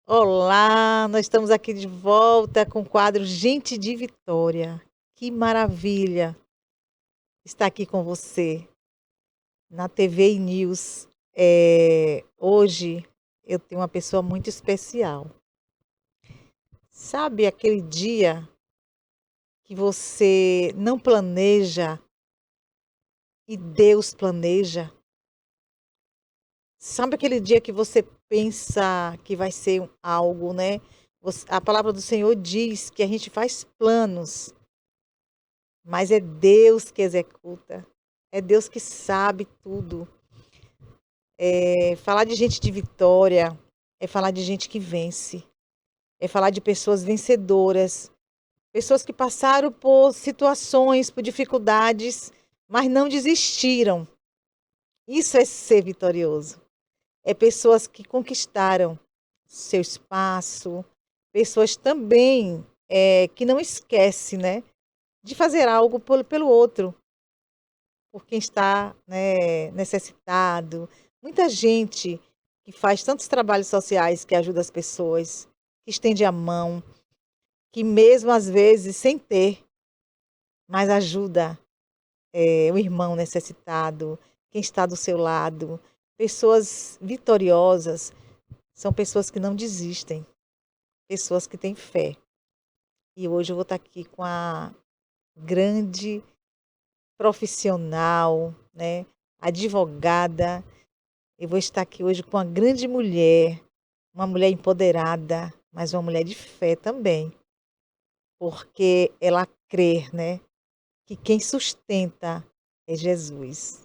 Olá, nós estamos aqui de volta com o quadro Gente de Vitória. Que maravilha estar aqui com você na TV e News. Hoje eu tenho uma pessoa muito especial. Sabe aquele dia que você não planeja e Deus planeja? Sabe aquele dia que você pensa que vai ser algo, né? A palavra do Senhor diz que a gente faz planos, mas é Deus que executa. É Deus que sabe tudo. Falar de gente de vitória é falar de gente que vence. É falar de pessoas vencedoras. Pessoas que passaram por situações, por dificuldades, mas não desistiram. Isso é ser vitorioso. É pessoas que conquistaram seu espaço. Pessoas também que não esquecem, né, de fazer algo pelo outro, por quem está, né, necessitado. Muita gente que faz tantos trabalhos sociais, que ajuda as pessoas, que estende a mão, que mesmo às vezes sem ter, mas ajuda o irmão necessitado, quem está do seu lado. Pessoas vitoriosas são pessoas que não desistem, pessoas que têm fé. E hoje eu vou estar aqui com a grande profissional, né, advogada. Eu vou estar aqui hoje com uma grande mulher, uma mulher empoderada, mas uma mulher de fé também, porque ela crê, né, que quem sustenta é Jesus.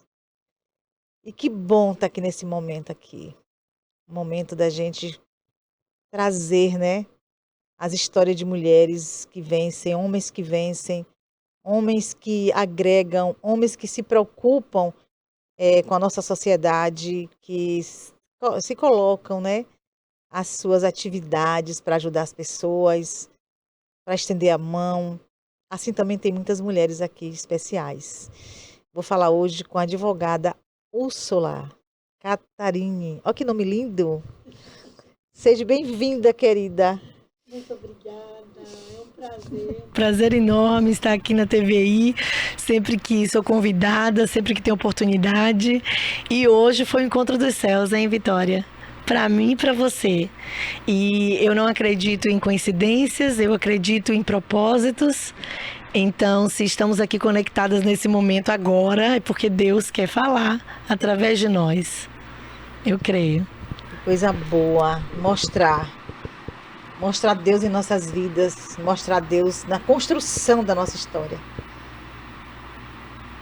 E que bom estar aqui nesse momento aqui, momento da gente trazer, né, as histórias de mulheres que vencem, homens que agregam, homens que se preocupam com a nossa sociedade, que se colocam, né, as suas atividades para ajudar as pessoas, para estender a mão. Assim também tem muitas mulheres aqui especiais. Vou falar hoje com a advogada Úrsula Catarine. Olha que nome lindo! Seja bem-vinda, querida. Muito obrigada, é um prazer. Prazer enorme estar aqui na TVI, sempre que sou convidada, sempre que tenho oportunidade. E hoje foi o Encontro dos Céus, hein, Vitória? Para mim e para você. E eu não acredito em coincidências, eu acredito em propósitos. Então, se estamos aqui conectadas nesse momento agora, é porque Deus quer falar através de nós. Eu creio. Coisa boa, mostrar Deus em nossas vidas, mostrar Deus na construção da nossa história.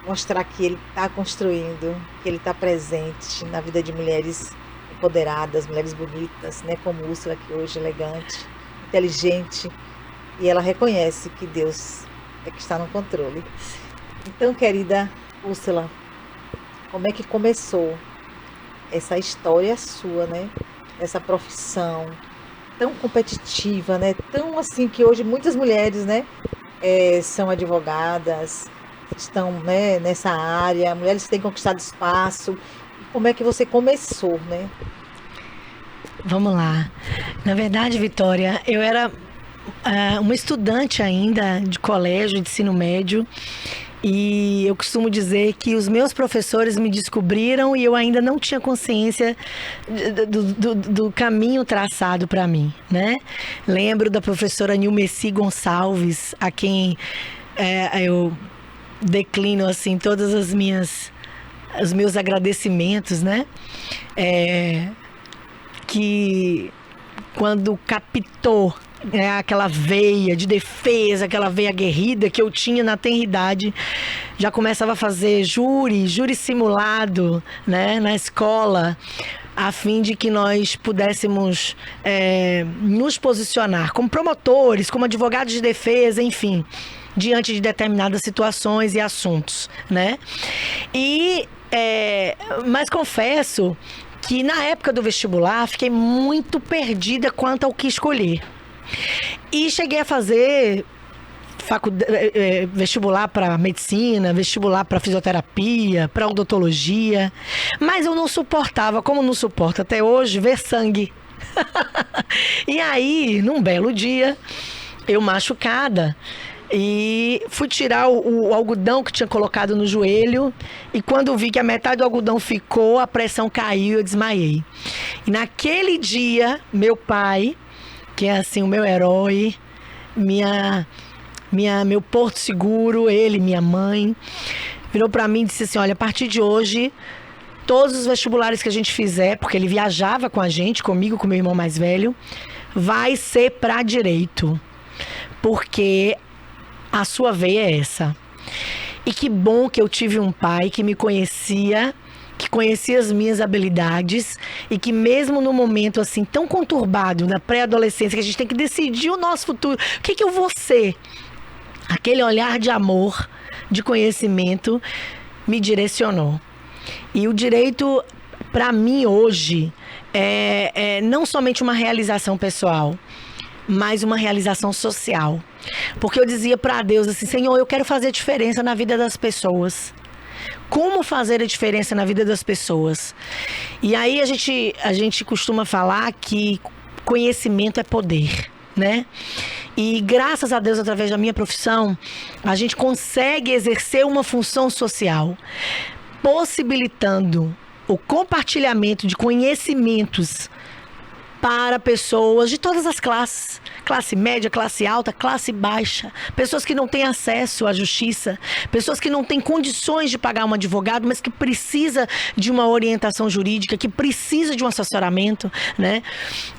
Mostrar que Ele está construindo, que Ele está presente na vida de mulheres empoderadas, mulheres bonitas, né? Como Úrsula, que hoje é elegante, inteligente, e ela reconhece que Deus é que está no controle. Então, querida Úrsula, como é que começou essa história sua, né? Essa profissão tão competitiva, né? Tão assim que hoje muitas mulheres, né, são advogadas, estão, né, nessa área, mulheres que têm conquistado espaço. Como é que você começou, né? Vamos lá. Na verdade, Vitória, eu era uma estudante ainda de colégio, de ensino médio, e eu costumo dizer que os meus professores me descobriram e eu ainda não tinha consciência do caminho traçado para mim, né? Lembro da professora Nilmeci Gonçalves, a quem eu declino assim todas os meus agradecimentos, né? Que quando captou aquela veia de defesa, aquela veia aguerrida que eu tinha na tenridade, já começava a fazer júri simulado, né, na escola, a fim de que nós pudéssemos nos posicionar como promotores, como advogados de defesa, enfim, diante de determinadas situações e assuntos, né? Mas confesso que na época do vestibular fiquei muito perdida quanto ao que escolher. E cheguei a fazer vestibular para medicina, vestibular para fisioterapia, para odontologia, mas eu não suportava, como não suporto até hoje, ver sangue. E aí, num belo dia, eu machucada, e fui tirar o algodão que tinha colocado no joelho. E quando vi que a metade do algodão ficou, a pressão caiu e eu desmaiei. E naquele dia, meu pai, que é assim o meu herói, meu porto seguro, ele, minha mãe, virou pra mim e disse assim: olha, a partir de hoje, todos os vestibulares que a gente fizer, porque ele viajava com a gente, comigo, com meu irmão mais velho, vai ser pra direito. Porque a sua veia é essa. E que bom que eu tive um pai que me conhecia, que conhecia as minhas habilidades e que mesmo no momento assim tão conturbado, na pré-adolescência, que a gente tem que decidir o nosso futuro, o que eu vou ser? Aquele olhar de amor, de conhecimento, me direcionou. E o direito, para mim hoje, é não somente uma realização pessoal, mas uma realização social. Porque eu dizia para Deus assim: Senhor, eu quero fazer diferença na vida das pessoas. Como fazer a diferença na vida das pessoas? E aí a gente costuma falar que conhecimento é poder, né? E graças a Deus, através da minha profissão, a gente consegue exercer uma função social, possibilitando o compartilhamento de conhecimentos para pessoas de todas as classes. Classe média, classe alta, classe baixa. Pessoas que não têm acesso à justiça. Pessoas que não têm condições de pagar um advogado, mas que precisa de uma orientação jurídica, que precisa de um assessoramento, né?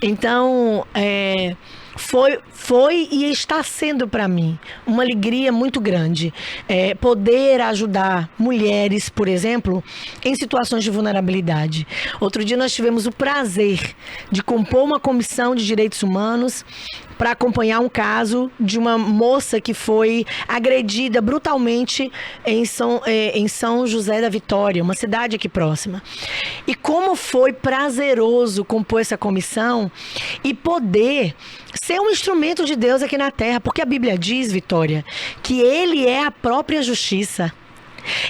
Então, foi e está sendo para mim uma alegria muito grande poder ajudar mulheres, por exemplo, em situações de vulnerabilidade. Outro dia nós tivemos o prazer de compor uma comissão de direitos humanos para acompanhar um caso de uma moça que foi agredida brutalmente em São José da Vitória, uma cidade aqui próxima. E como foi prazeroso compor essa comissão e poder ser um instrumento de Deus aqui na terra, porque a Bíblia diz, Vitória, que Ele é a própria justiça.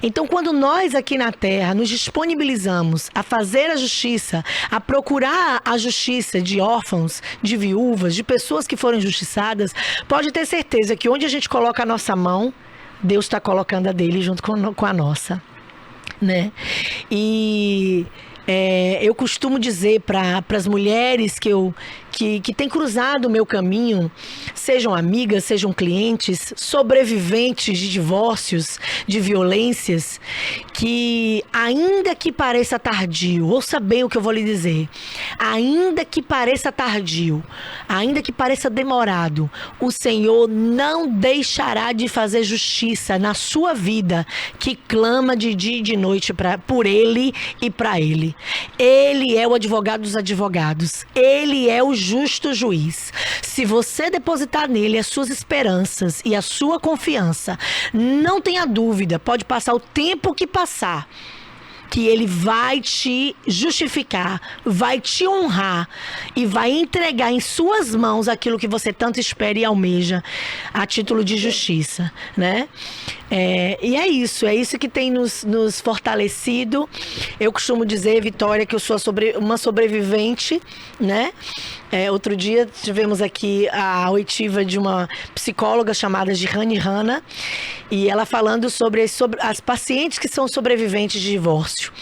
Então, quando nós aqui na terra nos disponibilizamos a fazer a justiça, a procurar a justiça de órfãos, de viúvas, de pessoas que foram injustiçadas, pode ter certeza que onde a gente coloca a nossa mão, Deus está colocando a dele junto com a nossa, né? E eu costumo dizer para as mulheres que têm cruzado o meu caminho, sejam amigas, sejam clientes, sobreviventes de divórcios, de violências, que ainda que pareça tardio, ouça bem o que eu vou lhe dizer, ainda que pareça tardio, ainda que pareça demorado, o Senhor não deixará de fazer justiça na sua vida, que clama de dia e de noite por Ele e para Ele. Ele é o advogado dos advogados. Ele é o justo juiz. Se você depositar nele as suas esperanças e a sua confiança, não tenha dúvida, pode passar o tempo que passar, que Ele vai te justificar, vai te honrar e vai entregar em suas mãos aquilo que você tanto espera e almeja a título de justiça, né? E é isso que tem nos fortalecido. Eu costumo dizer, Vitória, que eu sou uma sobrevivente, né? Outro dia tivemos aqui a oitiva de uma psicóloga chamada Girane Hanna, e ela falando sobre as pacientes que são sobreviventes de divórcio.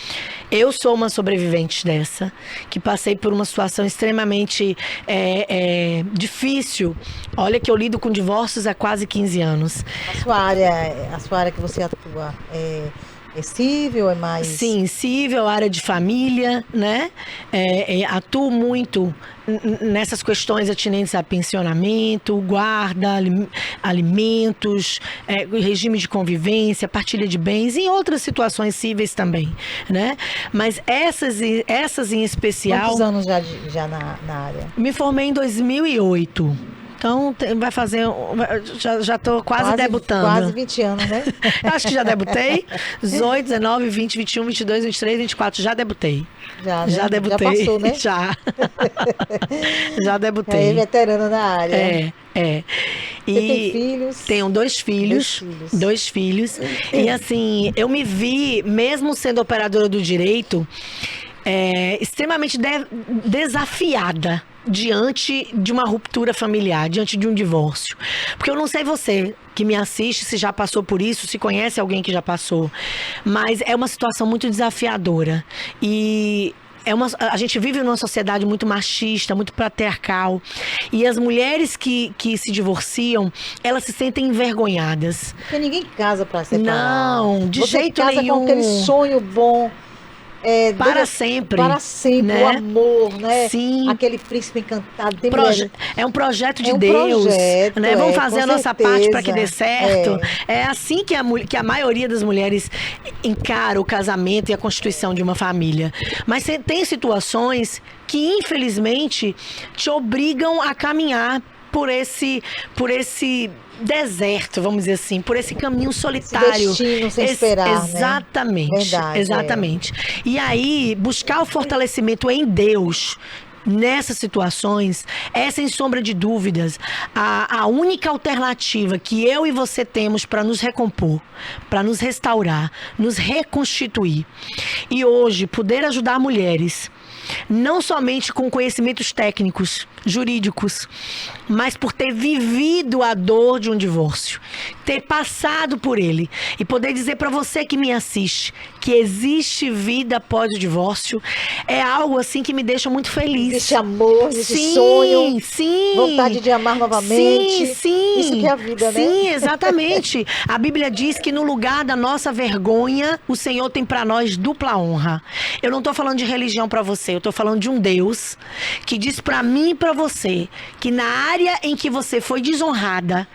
Eu sou uma sobrevivente dessa, que passei por uma situação extremamente difícil. Olha que eu lido com divórcios há quase 15 anos. A sua área que você atua é cível, é mais... Sim, cível, área de família, né? Atuo muito nessas questões atinentes a pensionamento, guarda, alimentos, regime de convivência, partilha de bens e outras situações cíveis também, né? Mas essas em especial... Quantos anos já na área? Me formei em 2008. Então, vai fazer... Já estou quase debutando. Quase 20 anos, né? Acho que já debutei. 18, 19, 20, 21, 22, 23, 24. Já debutei. Já, né? Já debutei. Já passou, né? Já. Já debutei. É veterana na área. E você tem filhos? Tenho dois filhos. E assim, eu me vi, mesmo sendo operadora do direito, extremamente desafiada, diante de uma ruptura familiar, diante de um divórcio? Porque eu não sei você que me assiste, se já passou por isso, se conhece alguém que já passou, mas é uma situação muito desafiadora. E a gente vive numa sociedade muito machista, muito patriarcal. E as mulheres que se divorciam, elas se sentem envergonhadas. Porque ninguém casa para separar. Não, de jeito nenhum. Você casa com aquele sonho bom. Para sempre. Para sempre, né? O amor, né? Sim. Aquele príncipe encantado. É um projeto de Deus. Projeto, né? Vamos fazer a nossa parte para que dê certo. É assim que a maioria das mulheres encara o casamento e a constituição de uma família. Mas tem situações que, infelizmente, te obrigam a caminhar por esse deserto, vamos dizer assim, por esse caminho solitário. Esse destino sem esperar, exatamente, né? Verdade, exatamente. E aí, buscar o fortalecimento em Deus nessas situações é, sem sombra de dúvidas, a única alternativa que eu e você temos para nos recompor, para nos restaurar, nos reconstituir. E hoje, poder ajudar mulheres, não somente com conhecimentos técnicos, jurídicos, mas por ter vivido a dor de um divórcio, ter passado por ele e poder dizer para você que me assiste que existe vida após o divórcio, é algo assim que me deixa muito feliz. Existe amor, existe sonho, vontade de amar novamente. Sim. Isso que é a vida, né? Sim, exatamente. A Bíblia diz que no lugar da nossa vergonha, o Senhor tem para nós dupla honra. Eu não estou falando de religião para você, eu estou falando de um Deus que diz para mim e para você que na área em que você foi desonrada,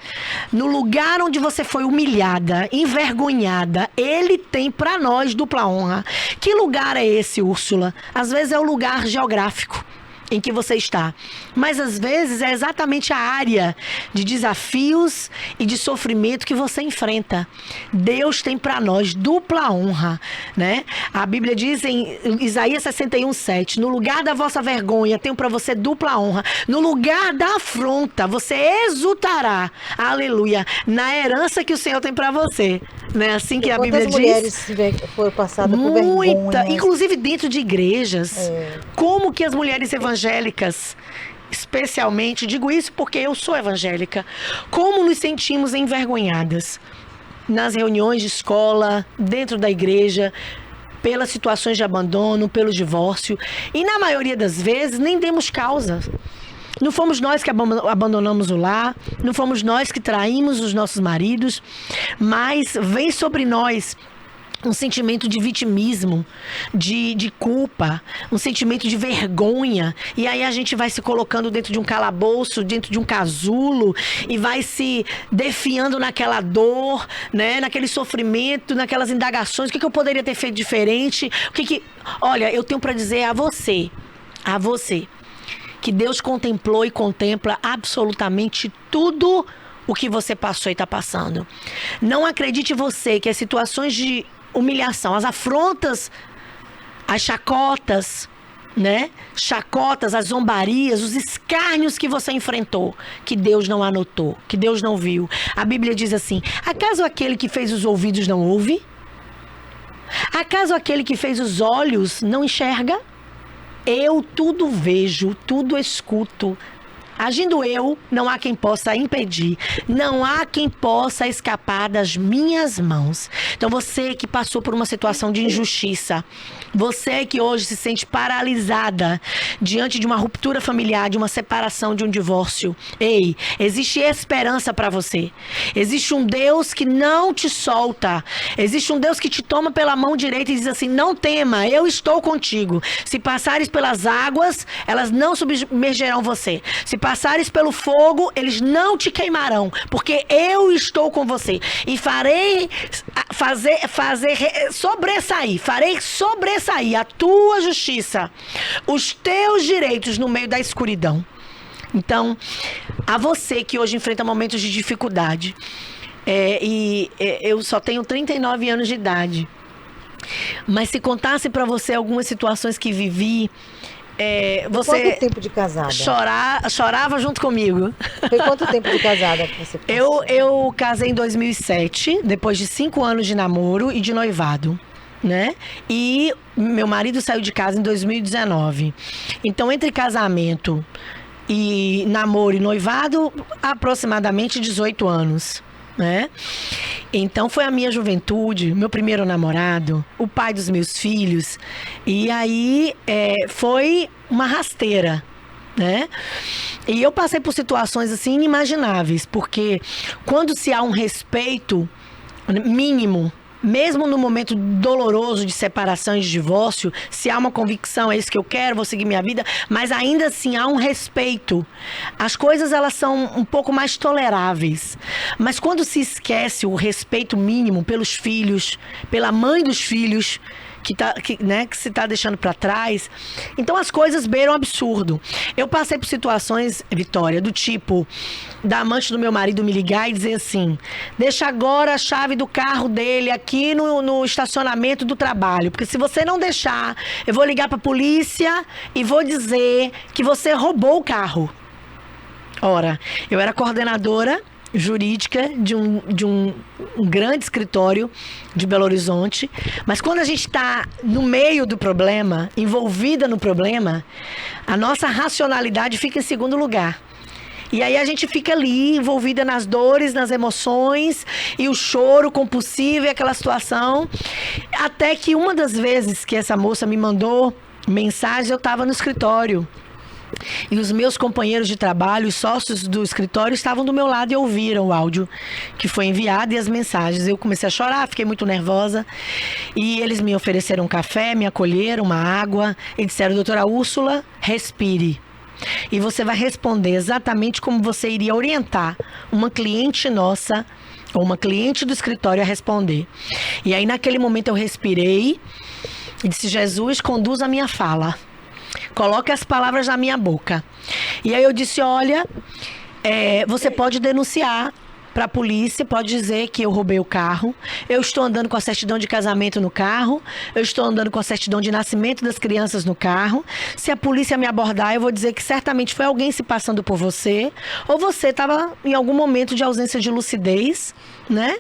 no lugar onde você foi humilhada, envergonhada, Ele tem para nós dupla honra. Que lugar é esse, Úrsula? Às vezes é o lugar geográfico em que você está, mas às vezes é exatamente a área de desafios e de sofrimento que você enfrenta. Deus tem para nós dupla honra, né? A Bíblia diz em Isaías 61:7, no lugar da vossa vergonha tenho para você dupla honra, no lugar da afronta você exultará, aleluia, na herança que o Senhor tem para você. Não é assim que a Bíblia diz? Quantas mulheres foram passadas por vergonha? Inclusive dentro de igrejas. Como que as mulheres evangélicas, especialmente, digo isso porque eu sou evangélica, como nos sentimos envergonhadas nas reuniões de escola, dentro da igreja, pelas situações de abandono, pelo divórcio, e na maioria das vezes nem demos causa. Não fomos nós que abandonamos o lar, não fomos nós que traímos os nossos maridos, mas vem sobre nós um sentimento de vitimismo, de culpa, um sentimento de vergonha. E aí a gente vai se colocando dentro de um calabouço, dentro de um casulo, e vai se defiando naquela dor, né? Naquele sofrimento, naquelas indagações. O que eu poderia ter feito diferente? Olha, eu tenho para dizer a você, que Deus contemplou e contempla absolutamente tudo o que você passou e está passando. Não acredite você que as situações de humilhação, as afrontas, as chacotas, né? Chacotas, as zombarias, os escárnios que você enfrentou, que Deus não anotou, que Deus não viu. A Bíblia diz assim: acaso aquele que fez os ouvidos não ouve? Acaso aquele que fez os olhos não enxerga? Eu tudo vejo, tudo escuto. Agindo eu, não há quem possa impedir, não há quem possa escapar das minhas mãos. Então você que passou por uma situação de injustiça, você que hoje se sente paralisada diante de uma ruptura familiar, de uma separação, de um divórcio, ei, existe esperança para você. Existe um Deus que não te solta. Existe um Deus que te toma pela mão direita e diz assim: não tema, eu estou contigo. Se passares pelas águas, elas não submergerão você. Se passares pelo fogo, eles não te queimarão, porque eu estou com você e farei sobressair a tua justiça, os teus direitos no meio da escuridão. Então, a você que hoje enfrenta momentos de dificuldade, eu só tenho 39 anos de idade, mas se contasse para você algumas situações que vivi, você quanto tempo de casada? Chorava junto comigo. Foi quanto tempo de casada que você passou? Eu casei em 2007, depois de 5 anos de namoro e de noivado, né? E meu marido saiu de casa em 2019. Então, entre casamento e namoro e noivado, aproximadamente 18 anos, né? Então foi a minha juventude, meu primeiro namorado, o pai dos meus filhos, e aí foi uma rasteira, né? E eu passei por situações assim inimagináveis, porque quando se há um respeito mínimo, mesmo no momento doloroso de separação e de divórcio, se há uma convicção, é isso que eu quero, vou seguir minha vida, mas ainda assim há um respeito. As coisas, elas são um pouco mais toleráveis. Mas quando se esquece o respeito mínimo pelos filhos, pela mãe dos filhos, que se está deixando para trás, então as coisas beiram absurdo. Eu passei por situações, Vitória, do tipo da amante do meu marido me ligar e dizer assim: deixa agora a chave do carro dele aqui no estacionamento do trabalho, porque se você não deixar, eu vou ligar para a polícia e vou dizer que você roubou o carro. Ora, eu era coordenadora jurídica de um grande escritório de Belo Horizonte, mas quando a gente está no meio do problema, envolvida no problema, a nossa racionalidade fica em segundo lugar. E aí a gente fica ali, envolvida nas dores, nas emoções, e o choro compulsivo e aquela situação, até que uma das vezes que essa moça me mandou mensagem, eu estava no escritório. E os meus companheiros de trabalho, os sócios do escritório, estavam do meu lado e ouviram o áudio que foi enviado e as mensagens. Eu comecei a chorar, fiquei muito nervosa. E eles me ofereceram um café, me acolheram, uma água e disseram: doutora Úrsula, respire. E você vai responder exatamente como você iria orientar uma cliente nossa ou uma cliente do escritório a responder. E aí naquele momento eu respirei e disse: Jesus, conduz a minha fala. Coloque as palavras na minha boca. E aí eu disse: olha, você pode denunciar para a polícia, pode dizer que eu roubei o carro, eu estou andando com a certidão de casamento no carro, eu estou andando com a certidão de nascimento das crianças no carro. Se a polícia me abordar, eu vou dizer que certamente foi alguém se passando por você, ou você estava em algum momento de ausência de lucidez, né?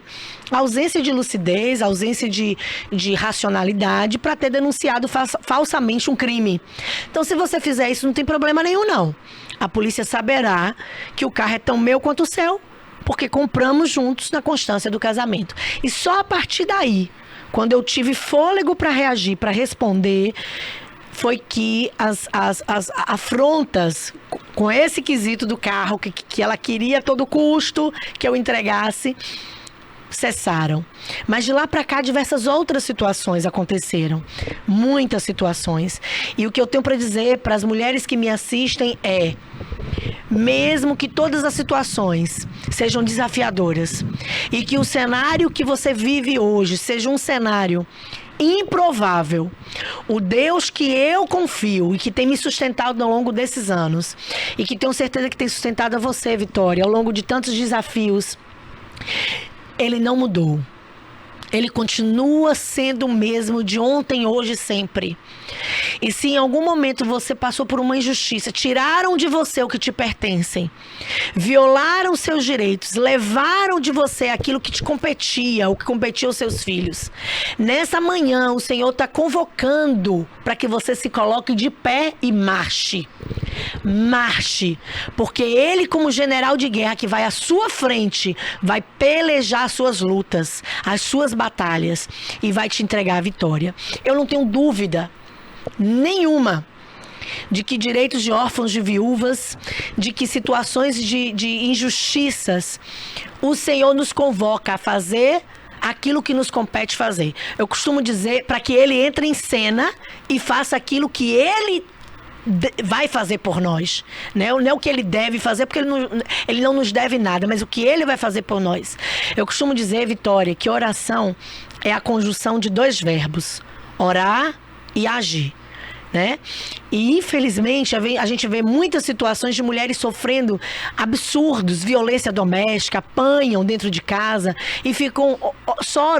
Ausência de lucidez, ausência de racionalidade para ter denunciado falsamente um crime. Então, se você fizer isso, não tem problema nenhum, não. A polícia saberá que o carro é tão meu quanto o seu, porque compramos juntos na constância do casamento. E só a partir daí, quando eu tive fôlego para reagir, para responder, foi que as afrontas com esse quesito do carro, que ela queria a todo custo que eu entregasse, cessaram. Mas de lá para cá, diversas outras situações aconteceram. Muitas situações. E o que eu tenho para dizer para as mulheres que me assistem é: mesmo que todas as situações sejam desafiadoras e que o cenário que você vive hoje seja um cenário improvável, o Deus que eu confio e que tem me sustentado ao longo desses anos, e que tenho certeza que tem sustentado a você, Vitória, ao longo de tantos desafios, Ele não mudou. Ele continua sendo o mesmo de ontem, hoje e sempre. E se em algum momento você passou por uma injustiça, tiraram de você o que te pertence, violaram seus direitos, levaram de você aquilo que te competia, o que competia aos seus filhos, nessa manhã o Senhor está convocando para que você se coloque de pé e marche. Marche, porque Ele, como general de guerra que vai à sua frente, vai pelejar as suas lutas, as suas batalhas, e vai te entregar a vitória. Eu não tenho dúvida nenhuma de que direitos de órfãos, de viúvas, de que situações de injustiças, o Senhor nos convoca a fazer aquilo que nos compete fazer. Eu costumo dizer para que Ele entre em cena e faça aquilo que Ele vai fazer por nós, né? Não é o que Ele deve fazer, porque ele não nos deve nada, mas o que Ele vai fazer por nós. Eu costumo dizer, Vitória, que oração é a conjunção de dois verbos: orar e agir, né? E infelizmente a gente vê muitas situações de mulheres sofrendo absurdos, violência doméstica, apanham dentro de casa e ficam só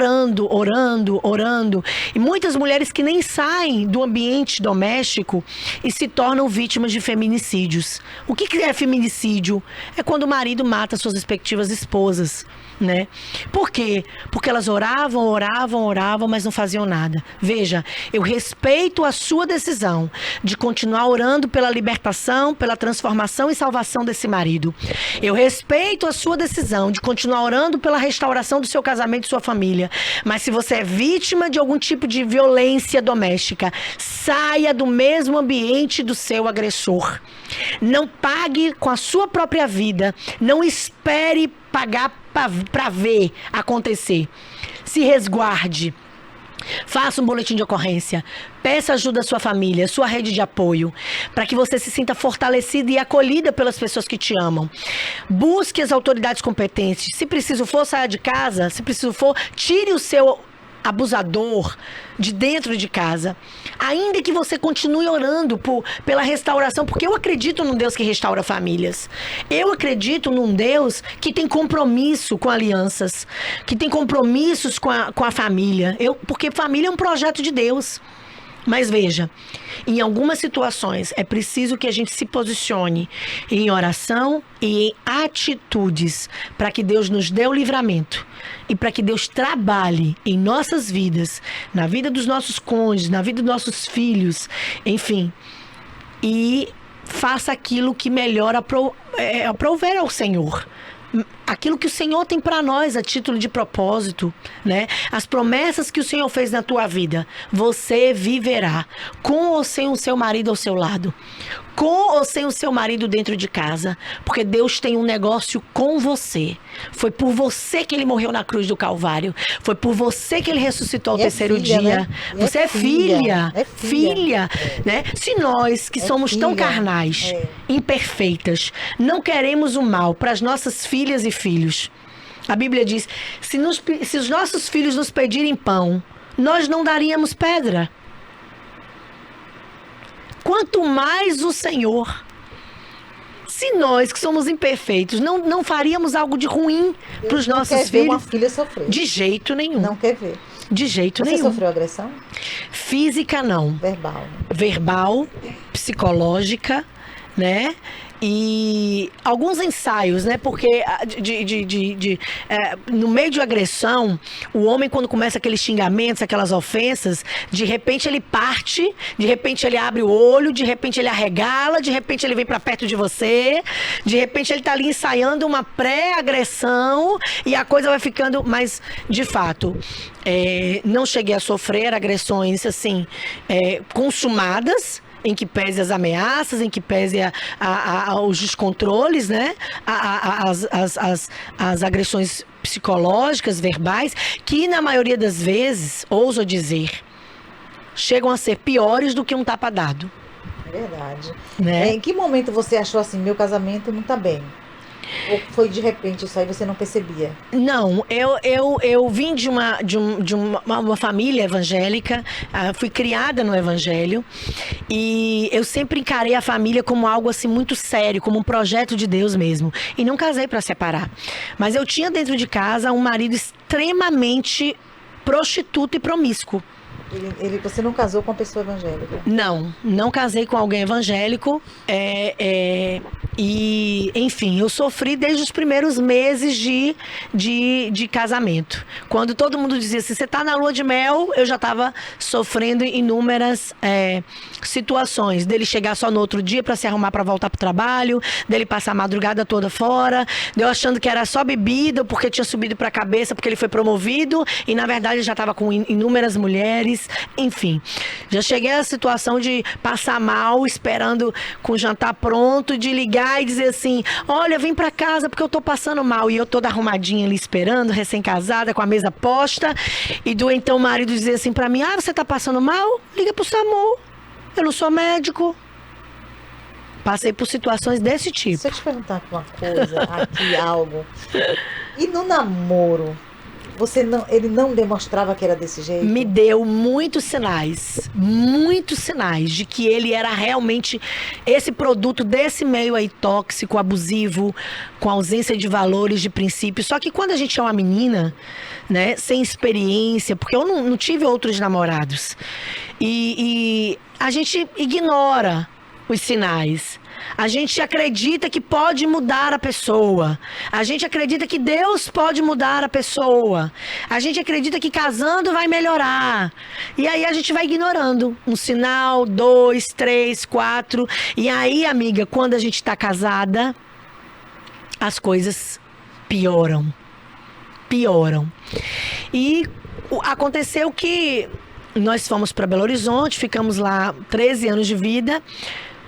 orando. E muitas mulheres que nem saem do ambiente doméstico e se tornam vítimas de feminicídios. O que é feminicídio? É quando o marido mata suas respectivas esposas. né? Por quê? Porque elas oravam, mas não faziam nada. Veja, eu respeito a sua decisão de continuar orando pela libertação, pela transformação e salvação desse marido. Eu respeito a sua decisão de continuar orando pela restauração do seu casamento e sua família. Mas se você é vítima de algum tipo de violência doméstica, saia do mesmo ambiente do seu agressor. Não pague com a sua própria vida. Não espere pagar para ver acontecer. Se resguarde. Faça um boletim de ocorrência. Peça ajuda à sua família, à sua rede de apoio, para que você se sinta fortalecida e acolhida pelas pessoas que te amam. Busque as autoridades competentes. Se preciso for, saia de casa. Se preciso for, tire o seu abusador de dentro de casa. Ainda que você continue orando pela restauração, porque eu acredito num Deus que restaura famílias. Eu acredito num Deus que tem compromisso com alianças, que tem compromissos com a família. Porque família é um projeto de Deus. Mas veja, em algumas situações é preciso que a gente se posicione em oração e em atitudes para que Deus nos dê o livramento e para que Deus trabalhe em nossas vidas, na vida dos nossos cônjuges, na vida dos nossos filhos, enfim, e faça aquilo que melhor aprouver ao Senhor. Aquilo que o Senhor tem para nós a título de propósito, né? As promessas que o Senhor fez na tua vida, você viverá, com ou sem o seu marido ao seu lado, com ou sem o seu marido dentro de casa, porque Deus tem um negócio com você. Foi por você que ele morreu na cruz do Calvário, foi por você que ele ressuscitou ao terceiro dia. Né? Você é filha, né? Se nós que somos tão carnais, imperfeitas, não queremos o mal para as nossas filhas e filhos. A Bíblia diz, se os nossos filhos nos pedirem pão, nós não daríamos pedra. Quanto mais o Senhor. Se nós, que somos imperfeitos, não faríamos algo de ruim para os nossos filhos. Não quer ver uma filha sofrer. De jeito nenhum. Não quer ver. De jeito nenhum. Você sofreu agressão? Física, não. Verbal. Verbal, psicológica, né? E alguns ensaios, né? Porque no meio de agressão, o homem, quando começa aqueles xingamentos, aquelas ofensas, de repente ele parte, de repente ele abre o olho, de repente ele arregala, de repente ele vem para perto de você, de repente ele tá ali ensaiando uma pré-agressão e a coisa vai ficando... Mas, de fato, não cheguei a sofrer agressões, assim, consumadas, em que pese as ameaças, em que pese os descontroles, né? As agressões psicológicas, verbais, que na maioria das vezes, ouso dizer, chegam a ser piores do que um tapa dado. Verdade. Né? Em que momento você achou assim, meu casamento não tá bem? Ou foi de repente isso aí, você não percebia? Não, eu vim de uma família evangélica, fui criada no evangelho e eu sempre encarei a família como algo assim muito sério, como um projeto de Deus mesmo. E não casei para separar. Mas eu tinha dentro de casa um marido extremamente prostituto e promíscuo. Você não casou com uma pessoa evangélica? Não casei com alguém evangélico. E, enfim, eu sofri desde os primeiros meses de casamento. Quando todo mundo dizia assim, você tá na lua de mel, eu já estava sofrendo inúmeras situações. Dele chegar só no outro dia para se arrumar para voltar pro trabalho, dele passar a madrugada toda fora, de eu achando que era só bebida, porque tinha subido para a cabeça, porque ele foi promovido, e na verdade ele já estava com inúmeras mulheres. Enfim, já cheguei à situação de passar mal, esperando com o jantar pronto, de ligar e dizer assim, olha, vem pra casa porque eu tô passando mal. E eu toda arrumadinha ali esperando, recém-casada, com a mesa posta. E do então o marido dizer assim pra mim, você tá passando mal? Liga pro SAMU, eu não sou médico. Passei por situações desse tipo. Deixa eu te perguntar uma coisa, aqui algo. E no namoro? Ele não demonstrava que era desse jeito? Me deu muitos sinais de que ele era realmente esse produto desse meio aí tóxico, abusivo, com ausência de valores, de princípios. Só que quando a gente é uma menina, né, sem experiência, porque eu não tive outros namorados, e a gente ignora os sinais. A gente acredita que pode mudar a pessoa. A gente acredita que Deus pode mudar a pessoa. A gente acredita que casando vai melhorar. E aí a gente vai ignorando. Um sinal, 2, 3, 4. E aí, amiga, quando a gente está casada, as coisas pioram. E aconteceu que nós fomos para Belo Horizonte, ficamos lá 13 anos de vida.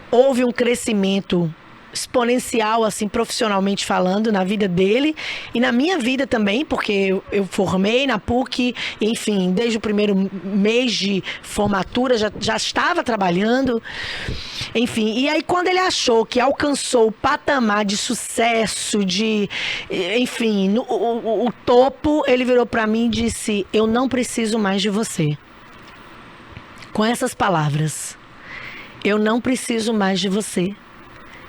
Houve um crescimento exponencial, assim, profissionalmente falando, na vida dele e na minha vida também, porque eu formei na PUC, enfim, desde o primeiro mês de formatura já estava trabalhando, enfim. E aí, quando ele achou que alcançou o patamar de sucesso, enfim, o topo, ele virou para mim e disse: eu não preciso mais de você. Com essas palavras: eu não preciso mais de você.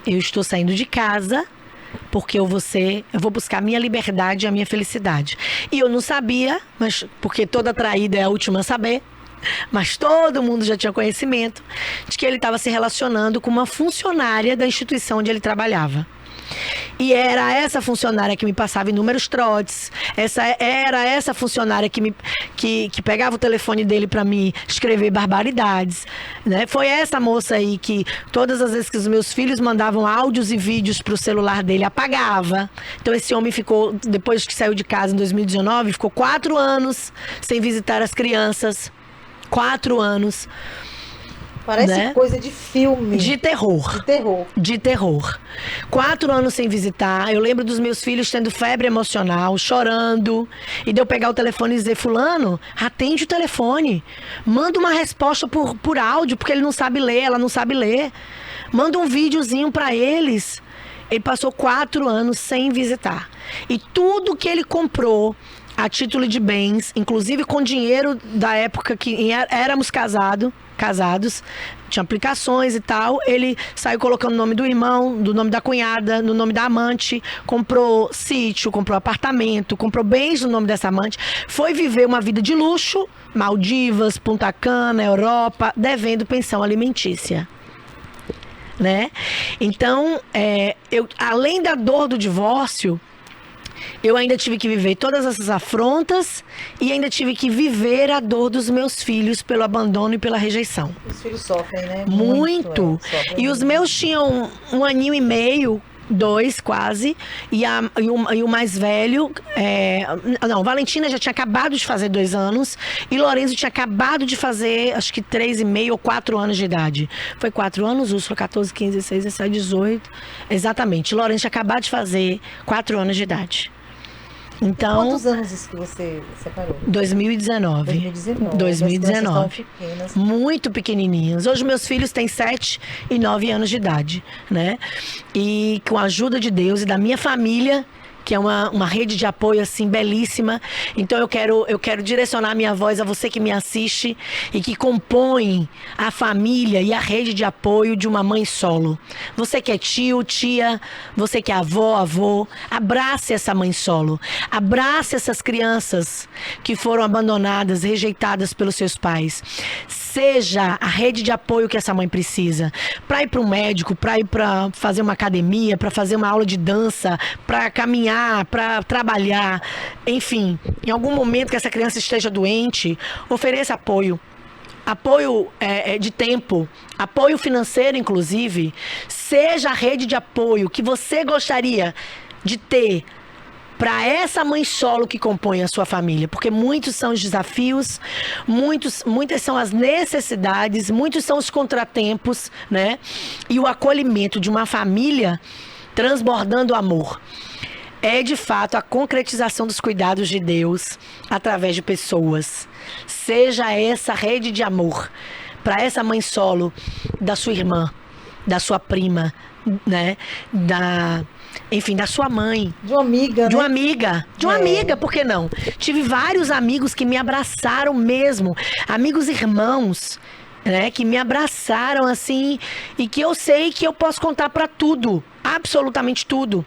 Eu estou saindo de casa porque eu vou buscar a minha liberdade e a minha felicidade. E eu não sabia, mas porque toda traída é a última a saber, mas todo mundo já tinha conhecimento de que ele estava se relacionando com uma funcionária da instituição onde ele trabalhava. E era essa funcionária que me passava inúmeros trotes. Era essa funcionária que pegava o telefone dele para me escrever barbaridades, né? Foi essa moça aí que todas as vezes que os meus filhos mandavam áudios e vídeos pro celular dele, apagava. Então esse homem ficou, depois que saiu de casa em 2019, ficou 4 anos sem visitar as crianças. 4 anos. Parece, né, coisa de filme. De terror. De terror. 4 anos sem visitar. Eu lembro dos meus filhos tendo febre emocional, chorando. E de eu pegar o telefone e dizer: fulano, atende o telefone. Manda uma resposta por áudio, porque ele não sabe ler, ela não sabe ler. Manda um videozinho para eles. Ele passou 4 anos sem visitar. E tudo que ele comprou a título de bens, inclusive com dinheiro da época que éramos casados, tinha aplicações e tal, ele saiu colocando o nome do irmão, do nome da cunhada, no nome da amante, comprou sítio, comprou apartamento, comprou bens no nome dessa amante, foi viver uma vida de luxo, Maldivas, Punta Cana, Europa, devendo pensão alimentícia. Né? Então, além da dor do divórcio, eu ainda tive que viver todas essas afrontas e ainda tive que viver a dor dos meus filhos pelo abandono e pela rejeição. Os filhos sofrem, né? Muito. E os meus tinham 1 aninho e meio, 2 quase, e o mais velho, Valentina já tinha acabado de fazer 2 anos, e Lorenzo tinha acabado de fazer, acho que 3,5 ou 4 anos de idade. Foi 4 anos, Úrsula, 14, 15, 16, 17, 18, exatamente. Lorenzo tinha acabado de fazer 4 anos de idade. Então, quantos anos isso que você separou? 2019. 2019. Muito pequenininhos. Hoje meus filhos têm 7 e 9 anos de idade, né? E com a ajuda de Deus e da minha família, que é uma rede de apoio assim belíssima. Então eu quero direcionar minha voz a você que me assiste e que compõe a família e a rede de apoio de uma mãe solo. Você que é tio, tia, você que é avô, abrace essa mãe solo. Abrace essas crianças que foram abandonadas, rejeitadas pelos seus pais. Seja a rede de apoio que essa mãe precisa. Para ir para um médico, para ir para fazer uma academia, para fazer uma aula de dança, para caminhar, para trabalhar, enfim, em algum momento que essa criança esteja doente, ofereça apoio. Apoio de tempo, apoio financeiro, inclusive. Seja a rede de apoio que você gostaria de ter para essa mãe solo que compõe a sua família, porque muitos são os desafios, muitas são as necessidades, muitos são os contratempos, né? E o acolhimento de uma família transbordando amor é de fato a concretização dos cuidados de Deus através de pessoas. Seja essa rede de amor para essa mãe solo da sua irmã, da sua prima, né? Enfim, da sua mãe. De uma amiga, De uma amiga, por que não? Tive vários amigos que me abraçaram mesmo. Amigos irmãos, né? Que me abraçaram assim. E que eu sei que eu posso contar para tudo. Absolutamente tudo.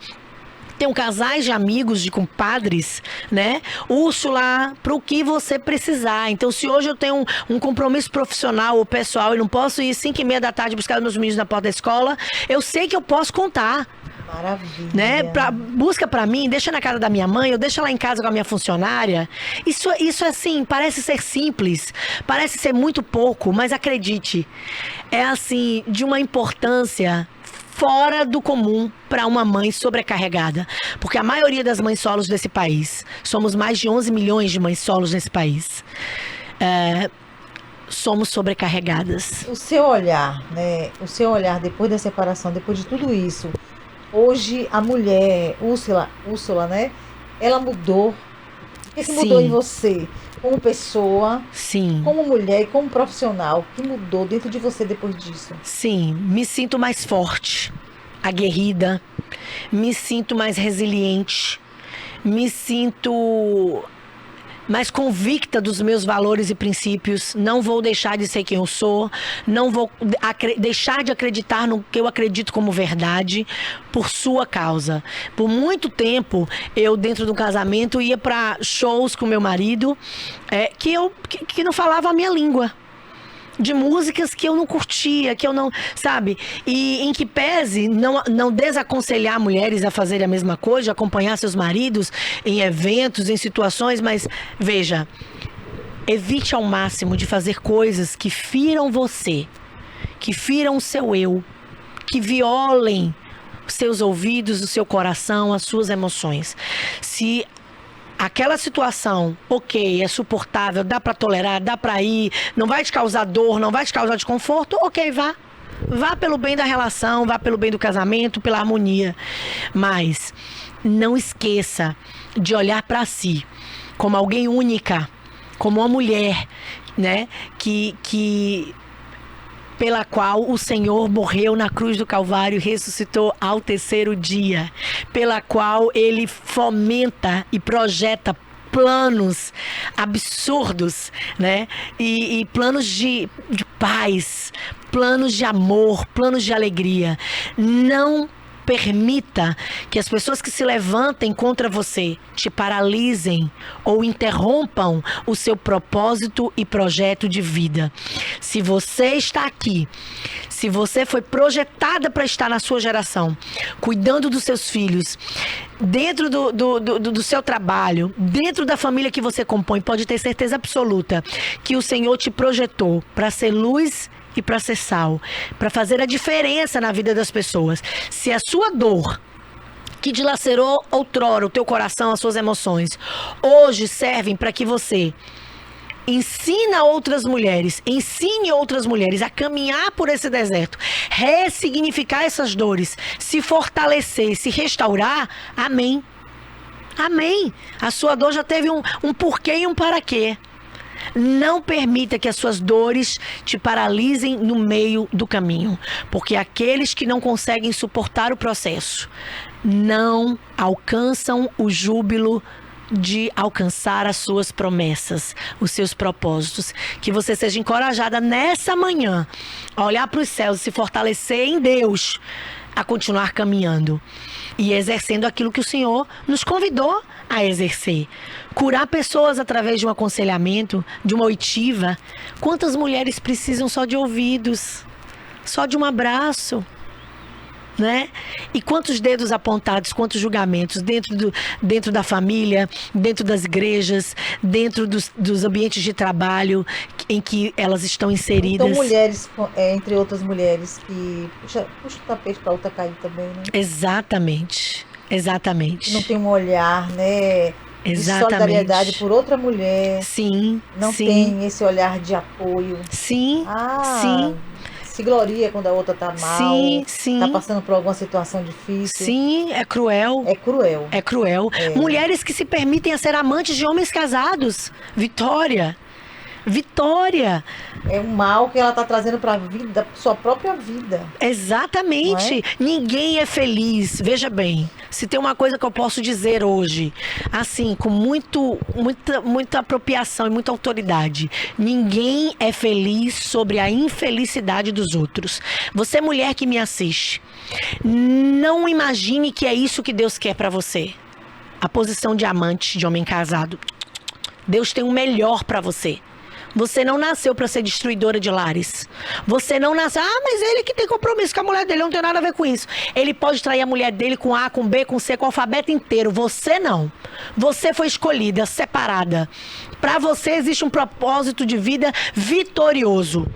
Tenho casais de amigos, de compadres, né? Úrsula, para o que você precisar. Então, se hoje eu tenho um compromisso profissional ou pessoal e não posso ir 5h30 da tarde buscar meus meninos na porta da escola, eu sei que eu posso contar. Maravilha. Né? Busca pra mim, deixa na casa da minha mãe, eu deixo lá em casa com a minha funcionária. Isso assim, parece ser simples, parece ser muito pouco, mas acredite, é assim, de uma importância fora do comum para uma mãe sobrecarregada. Porque a maioria das mães solos desse país, somos mais de 11 milhões de mães solos nesse país, somos sobrecarregadas. O seu olhar, né? O seu olhar depois da separação, depois de tudo isso, hoje a mulher, Úrsula, né? Ela mudou. O que mudou em você? Como pessoa, sim, como mulher e como profissional, o que mudou dentro de você depois disso? Sim, me sinto mais forte, aguerrida, me sinto mais resiliente, me sinto mais convicta dos meus valores e princípios. Não vou deixar de ser quem eu sou, não vou deixar de acreditar no que eu acredito como verdade por sua causa. Por muito tempo, eu dentro do casamento ia para shows com meu marido que não falava a minha língua. De músicas que eu não curtia, que eu não, sabe? E em que pese não desaconselhar mulheres a fazerem a mesma coisa, acompanhar seus maridos em eventos, em situações, mas veja, evite ao máximo de fazer coisas que firam você, que firam o seu eu, que violem os seus ouvidos, o seu coração, as suas emoções. Se aquela situação, ok, é suportável, dá pra tolerar, dá pra ir, não vai te causar dor, não vai te causar desconforto, ok, vá. Vá pelo bem da relação, vá pelo bem do casamento, pela harmonia. Mas não esqueça de olhar pra si como alguém única, como uma mulher, né, que pela qual o Senhor morreu na cruz do Calvário e ressuscitou ao 3º dia, pela qual Ele fomenta e projeta planos absurdos, né? E planos de paz, planos de amor, planos de alegria. Não permita que as pessoas que se levantem contra você te paralisem ou interrompam o seu propósito e projeto de vida. Se você está aqui, se você foi projetada para estar na sua geração, cuidando dos seus filhos, dentro do seu trabalho, dentro da família que você compõe, pode ter certeza absoluta que o Senhor te projetou para ser luz e para ser sal, para fazer a diferença na vida das pessoas. Se a sua dor, que dilacerou outrora o teu coração, as suas emoções, hoje servem para que você ensine outras mulheres a caminhar por esse deserto, ressignificar essas dores, se fortalecer, se restaurar, amém. Amém. A sua dor já teve um porquê e um para quê. Não permita que as suas dores te paralisem no meio do caminho, porque aqueles que não conseguem suportar o processo não alcançam o júbilo de alcançar as suas promessas, os seus propósitos. Que você seja encorajada nessa manhã a olhar para os céus e se fortalecer em Deus, a continuar caminhando e exercendo aquilo que o Senhor nos convidou a exercer. Curar pessoas através de um aconselhamento, de uma oitiva. Quantas mulheres precisam só de ouvidos, só de um abraço, né? E quantos dedos apontados, quantos julgamentos dentro da família, dentro das igrejas, dentro dos ambientes de trabalho em que elas estão inseridas. Então, mulheres, entre outras mulheres, que puxa o tapete para outra cair também, né? Exatamente. Não tem um olhar, né, de solidariedade por outra mulher. Sim. Não tem esse olhar de apoio. Sim. Se gloria quando a outra tá mal. Sim. Tá passando por alguma situação difícil. Sim, é cruel. É cruel. Mulheres que se permitem a ser amantes de homens casados. Vitória, Vitória. É um mal que ela está trazendo para a vida, sua própria vida. Exatamente. Ninguém é feliz. Veja bem, se tem uma coisa que eu posso dizer hoje, assim, com muita apropriação e muita autoridade, ninguém é feliz sobre a infelicidade dos outros. Você, mulher que me assiste, não imagine que é isso que Deus quer para você. A posição de amante, de homem casado. Deus tem o melhor para você. Você não nasceu para ser destruidora de lares. Você não nasceu... mas ele que tem compromisso com a mulher dele, não tem nada a ver com isso. Ele pode trair a mulher dele com A, com B, com C, com o alfabeto inteiro. Você não. Você foi escolhida, separada. Para você existe um propósito de vida vitorioso.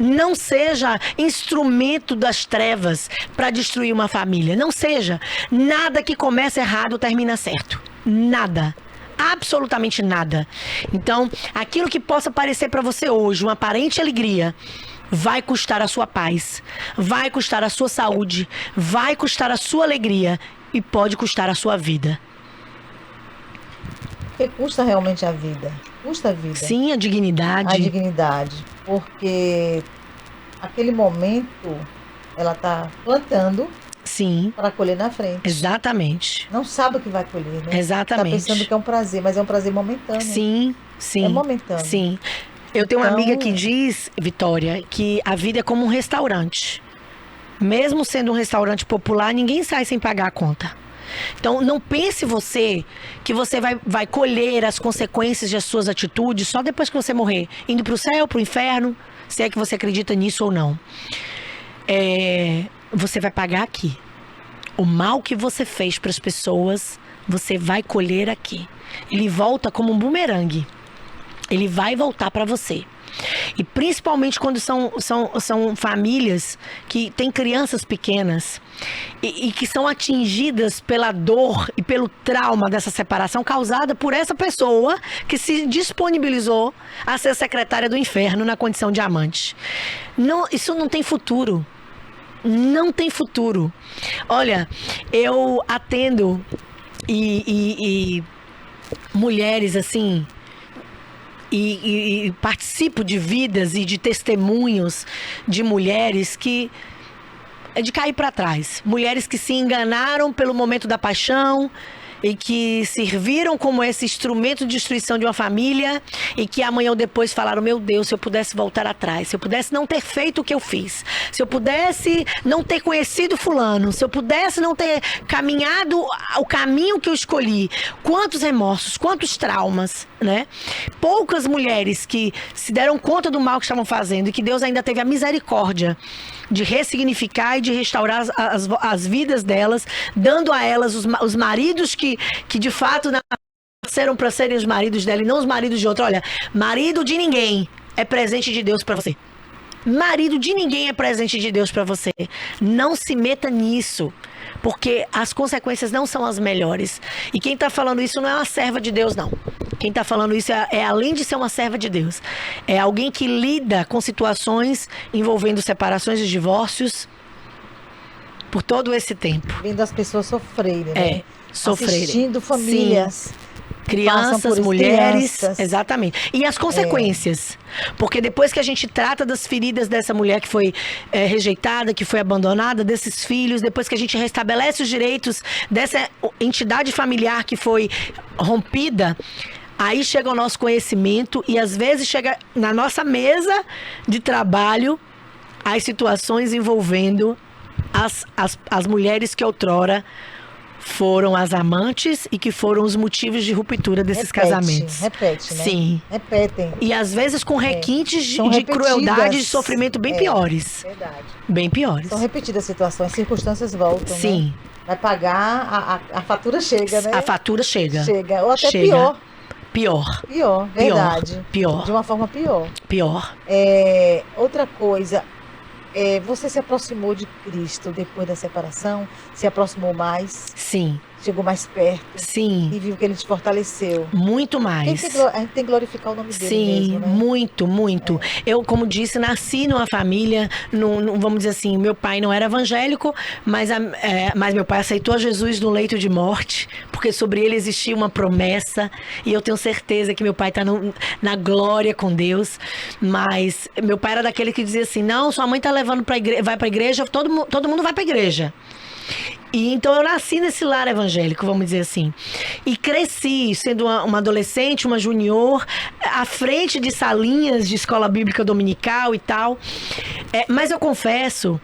Não seja instrumento das trevas para destruir uma família. Não seja. Nada que começa errado termina certo. Nada. Absolutamente nada. Então, aquilo que possa parecer para você hoje uma aparente alegria, vai custar a sua paz, vai custar a sua saúde, vai custar a sua alegria e pode custar a sua vida. Porque custa realmente a vida. Custa a vida. Sim, a dignidade. A dignidade. Porque aquele momento ela está plantando. Sim. Para colher na frente. Exatamente. Não sabe o que vai colher, né? Exatamente. Está pensando que é um prazer, mas é um prazer momentâneo. Sim, sim. É momentâneo. Sim. Eu tenho uma amiga que diz, Vitória, que a vida é como um restaurante. Mesmo sendo um restaurante popular, ninguém sai sem pagar a conta. Então, não pense você que você vai colher as consequências das suas atitudes só depois que você morrer. Indo para o céu, para o inferno, se é que você acredita nisso ou não. Você vai pagar aqui. O mal que você fez para as pessoas, você vai colher aqui. Ele volta como um bumerangue. Ele vai voltar para você. E principalmente quando são famílias que têm crianças pequenas e que são atingidas pela dor e pelo trauma dessa separação causada por essa pessoa que se disponibilizou a ser secretária do inferno na condição de amante. Não, isso não tem futuro. Não tem futuro. Olha, eu atendo e mulheres assim e participo de vidas e de testemunhos de mulheres que é de cair para trás. Mulheres que se enganaram pelo momento da paixão e que serviram como esse instrumento de destruição de uma família e que amanhã ou depois falaram: meu Deus, se eu pudesse voltar atrás, se eu pudesse não ter feito o que eu fiz, se eu pudesse não ter conhecido fulano, se eu pudesse não ter caminhado o caminho que eu escolhi. Quantos remorsos, quantos traumas, né? Poucas mulheres que se deram conta do mal que estavam fazendo e que Deus ainda teve a misericórdia de ressignificar e de restaurar as vidas delas, dando a elas os maridos que de fato nasceram para serem os maridos dela e não os maridos de outro. Olha, marido de ninguém é presente de Deus para você. Marido de ninguém é presente de Deus para você. Não se meta nisso, porque as consequências não são as melhores. E quem está falando isso não é uma serva de Deus, não. Quem está falando isso além de ser uma serva de Deus, é alguém que lida com situações envolvendo separações e divórcios por todo esse tempo. Vendo as pessoas sofrerem, né? Sofrerem. Assistindo famílias. Sim. Crianças, mulheres, exatamente. E as consequências. Porque depois que a gente trata das feridas dessa mulher que foi rejeitada, que foi abandonada, desses filhos, depois que a gente restabelece os direitos dessa entidade familiar que foi rompida, aí chega o nosso conhecimento e às vezes chega na nossa mesa de trabalho as situações envolvendo as mulheres que outrora foram as amantes e que foram os motivos de ruptura desses casamentos. Repete, né? Sim. Repetem. E às vezes com requintes de crueldade e de sofrimento bem piores. Verdade. Bem piores. São repetidas situações, circunstâncias voltam, sim. Né? Vai pagar, a fatura chega, né? A fatura chega. Chega, ou até chega. Pior, verdade. Pior. De uma forma pior. Pior. Outra coisa, você se aproximou de Cristo depois da separação? Se aproximou mais? Sim. chegou mais perto Sim. e viu que ele te fortaleceu. Muito mais. A gente tem que glorificar o nome dele mesmo, né? Muito, muito. Eu, como disse, nasci numa família, vamos dizer assim, meu pai não era evangélico, mas meu pai aceitou a Jesus no leito de morte, porque sobre ele existia uma promessa, e eu tenho certeza que meu pai está na glória com Deus, mas meu pai era daquele que dizia assim, não, sua mãe está levando vai para a igreja, todo mundo vai para a igreja. E então eu nasci nesse lar evangélico, vamos dizer assim. E cresci sendo uma adolescente, uma junior, à frente de salinhas de escola bíblica dominical e tal. Mas eu confesso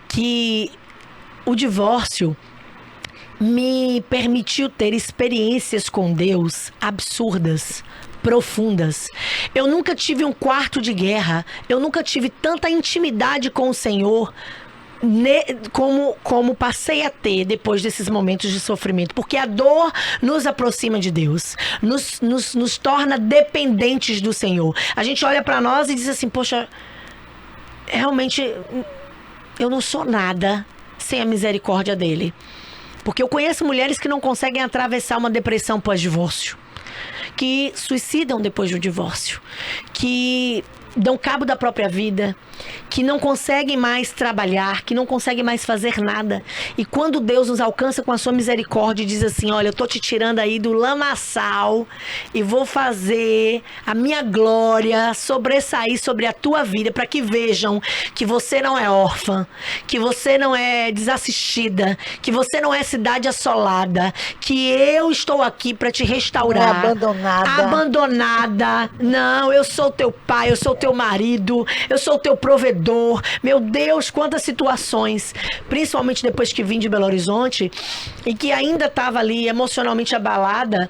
que o divórcio me permitiu ter experiências com Deus absurdas, profundas. Eu nunca tive um quarto de guerra, eu nunca tive tanta intimidade com o Senhor como passei a ter depois desses momentos de sofrimento, porque a dor nos aproxima de Deus, nos torna dependentes do Senhor. A gente olha para nós e diz assim, poxa, realmente eu não sou nada sem a misericórdia dele, porque eu conheço mulheres que não conseguem atravessar uma depressão pós-divórcio, que suicidam depois do divórcio, que dão cabo da própria vida, que não conseguem mais trabalhar, que não conseguem mais fazer nada. E quando Deus nos alcança com a sua misericórdia e diz assim, olha, eu tô te tirando aí do lamaçal e vou fazer a minha glória sobressair sobre a tua vida, para que vejam que você não é órfã, que você não é desassistida, que você não é cidade assolada, que eu estou aqui para te restaurar. Não é abandonada. Não, eu sou teu pai, eu sou teu marido, eu sou teu provedor. Meu Deus, quantas situações, principalmente depois que vim de Belo Horizonte e que ainda estava ali emocionalmente abalada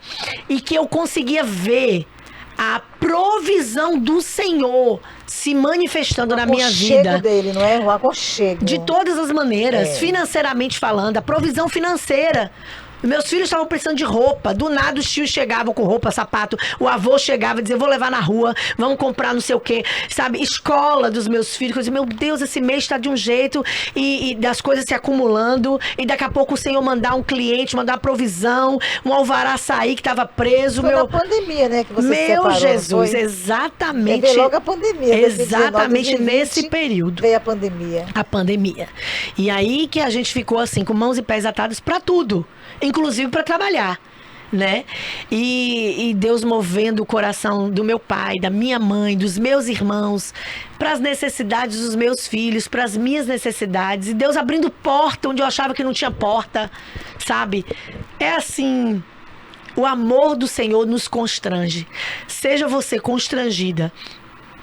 e que eu conseguia ver a provisão do Senhor se manifestando na minha vida. O dele, não é? O aconchego. De todas as maneiras, financeiramente falando, a provisão financeira. Meus filhos estavam precisando de roupa. Do nada os tios chegavam com roupa, sapato. O avô chegava e dizia, vou levar na rua, vamos comprar não sei o quê. Sabe, escola dos meus filhos. Eu dizia, meu Deus, esse mês está de um jeito e das coisas se acumulando. E daqui a pouco o Senhor mandar um cliente, mandar uma provisão, um alvará sair que estava preso. Foi na pandemia, né, que você se separou, Jesus, exatamente. Veio logo a pandemia. Exatamente 2019, nesse período. Veio a pandemia. A pandemia. E aí que a gente ficou assim, com mãos e pés atados para tudo. Inclusive para trabalhar, né? E Deus movendo o coração do meu pai, da minha mãe, dos meus irmãos, para as necessidades dos meus filhos, para as minhas necessidades. E Deus abrindo porta onde eu achava que não tinha porta, sabe? É assim, o amor do Senhor nos constrange. Seja você constrangida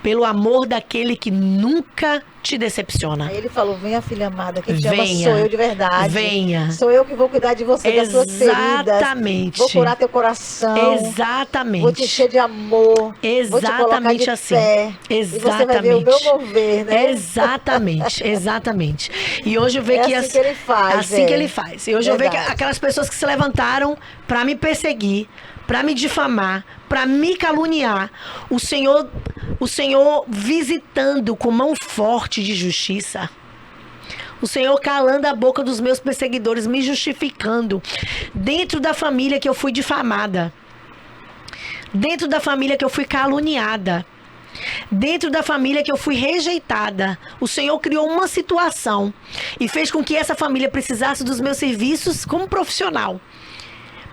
pelo amor daquele que nunca te decepciona. Aí ele falou, venha filha amada, quem te ama sou eu de verdade. Venha. Sou eu que vou cuidar de você, das suas feridas. Exatamente. Vou curar teu coração. Exatamente. Vou te encher de amor. Exatamente, vou te colocar de assim. Pé, Exatamente. E você vai ver o meu mover, né? Exatamente, exatamente. E hoje eu vejo que assim que ele faz. Assim que ele faz. E hoje eu vejo que aquelas pessoas que se levantaram para me perseguir, para me difamar, para me caluniar, o Senhor visitando com mão forte de justiça. O Senhor calando a boca dos meus perseguidores, me justificando. Dentro da família que eu fui difamada. Dentro da família que eu fui caluniada. Dentro da família que eu fui rejeitada. O Senhor criou uma situação e fez com que essa família precisasse dos meus serviços como profissional,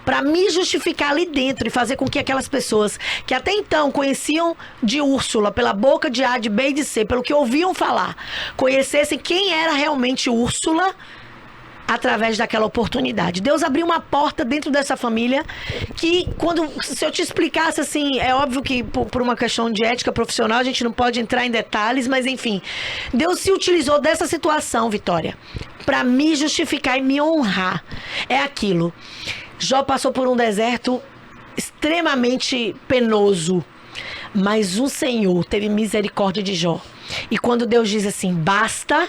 para me justificar ali dentro e fazer com que aquelas pessoas que até então conheciam de Úrsula pela boca de A, de B e de C, pelo que ouviam falar, conhecessem quem era realmente Úrsula através daquela oportunidade. Deus abriu uma porta dentro dessa família que, se eu te explicasse assim, é óbvio que por uma questão de ética profissional a gente não pode entrar em detalhes, mas enfim, Deus se utilizou dessa situação, Vitória, para me justificar e me honrar. É aquilo. Jó passou por um deserto extremamente penoso, mas o Senhor teve misericórdia de Jó. E quando Deus diz assim, basta,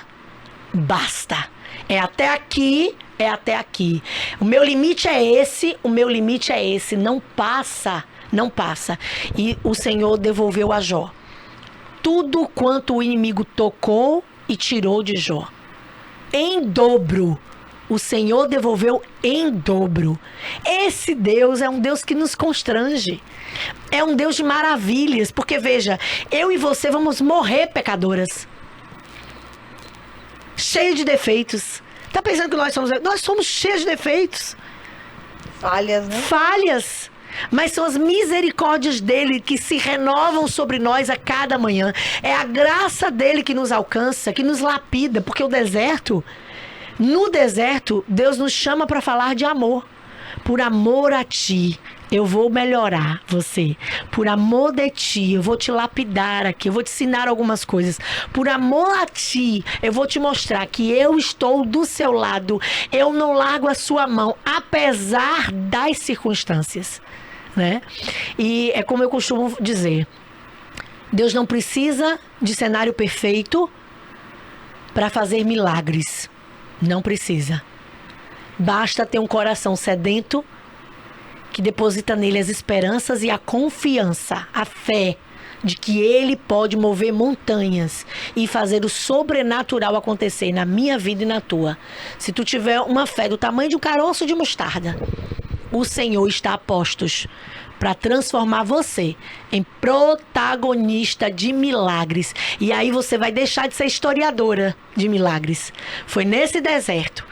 basta. É até aqui, é até aqui. O meu limite é esse, o meu limite é esse. Não passa, não passa. E o Senhor devolveu a Jó tudo quanto o inimigo tocou e tirou de Jó. Em dobro. o Senhor devolveu em dobro. Esse Deus é um Deus que nos constrange. É um Deus de maravilhas. Porque, veja, eu e você vamos morrer pecadoras. Cheio de defeitos. Tá pensando que nós somos cheios de defeitos. Falhas, né? Falhas. Mas são as misericórdias dele que se renovam sobre nós a cada manhã. É a graça dele que nos alcança, que nos lapida. Porque no deserto, Deus nos chama para falar de amor. Por amor a ti, eu vou melhorar você. Por amor de ti, eu vou te lapidar aqui. Eu vou te ensinar algumas coisas. Por amor a ti, eu vou te mostrar que eu estou do seu lado. Eu não largo a sua mão, apesar das circunstâncias, né? E é como eu costumo dizer. Deus não precisa de cenário perfeito para fazer milagres. Não precisa. Basta ter um coração sedento que deposita nele as esperanças e a confiança, a fé de que ele pode mover montanhas e fazer o sobrenatural acontecer na minha vida e na tua. Se tu tiver uma fé do tamanho de um caroço de mostarda, o Senhor está a postos para transformar você em protagonista de milagres. E aí você vai deixar de ser historiadora de milagres. Foi nesse deserto,